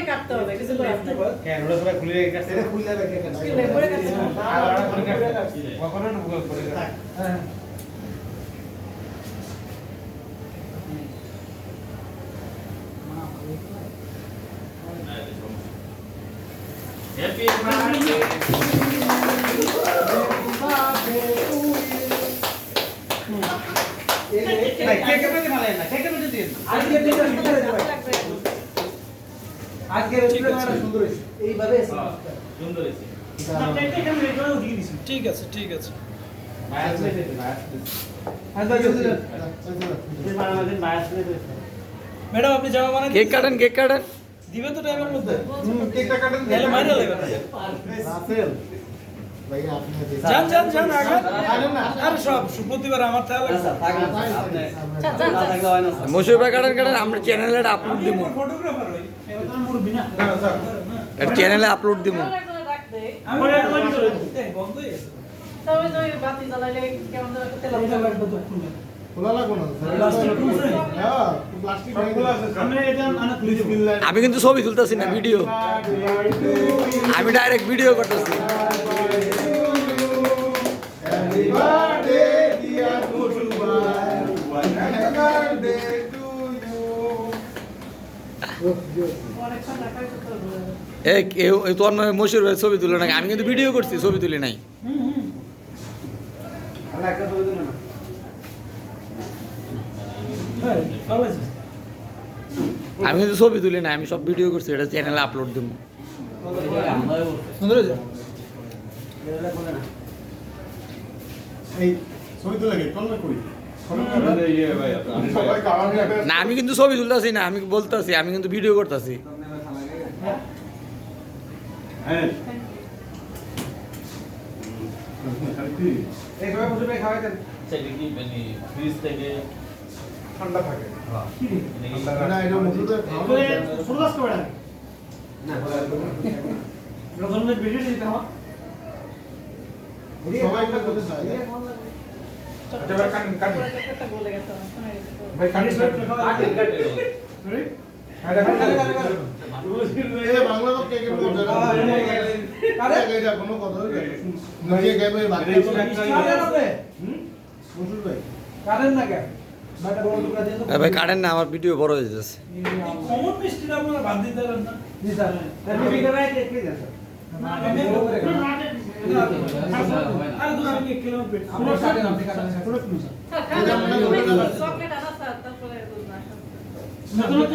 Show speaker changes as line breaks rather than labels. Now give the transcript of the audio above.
কাটতে হবে কিছু
Happy birthday.
কেক কেটে ভালো না কেক কেটে দিন
আজকে রেস্টুরেন্টটা সুন্দর হয়েছে এইভাবে
সুন্দর হয়েছে
ঠিক আছে ঠিক আছে ম্যাডাম আপনি যাওয়া মানে
কেক কাটেন
দিবেন তো টাইমের মধ্যে
কেকটা কাটেন
তাহলে মাইরা লাগবে না
রাসেল ভাই আপনি
যান আরে সব প্রতিবার আমার তাহলে
মশুর ভাই কাটেন আমরা চ্যানেলে আপলোড দিব
ফটোগ্রাফার হই এটা তো মুরবি না
এটা চ্যানেলে আপলোড দিব
আমি বন্ধ হয়ে গেছে
তবে তো বাতি জ্বালাইলে কেমন তেল লাগবে তো
খোলা লাগবে না
প্লাস্টিক খুলছে
হ্যাঁ প্লাস্টিক খোলা আছে
আমরা এটা আনা খুলে দেব
আমি কিন্তু ছবি তুলতেছি না ভিডিও আমি ডাইরেক্ট ভিডিও করতেছি
Happy birthday dear Moshu bhai Happy birthday to you
অনেকক্ষণ রাখাই তো
এই তোর মশুর ভাই ছবি তুলে নাই আমি কিন্তু ভিডিও করছি ছবি তুলি নাই
আলা একটা তো দিন না
হ্যাঁ ভালো আছে
আমি কিন্তু ছবি তুলি নাই আমি সব ভিডিও করছি এটা চ্যানেলে আপলোড দিব
সুন্দর আছে
এই ছবি তো লাগে কল না করি সবাই খাওয়া নিয়ে
না আমি কিন্তু ছবি তুলতেছি না আমি বলতেছি আমি কিন্তু ভিডিও করতেছি
হ্যাঁ এই সবাই বসে ভাই খাওয়াই দেন
সেটা কি মানে ফ্রিজ থেকে
ঠান্ডা থাকে
ঠান্ডা
না এটা মুখে তো খাওয়া
ফুলগাছ করে না রতনের বেশি দিতে হবে
সবাই একটা করতে চায় আচ্ছা ভাই কাট
একটা বলে গেছে
ভাই কাটিস এই বাংলা তো কে কে বলছে আরে এটা কোনো কথা নয় কে ভাই বাকি মুসুল ভাই
কারেন না কেন বাটা বড় টুকরা দিয়ে তো
ভাই কাটেন না আমার ভিডিও বড় হয়ে যাচ্ছে
কমন মিষ্টিটা আপনারা বাদ দিতে পারেন না জি স্যার
আপনি ভিডিও ভাই দেখতে যান
আর দুটো আমি কিলো পেট আমরা কাটেন আপনি কাটেন পুরো কিলো স্যার
চকলেট আনা স্যার তারপরে দুধ না
নতুন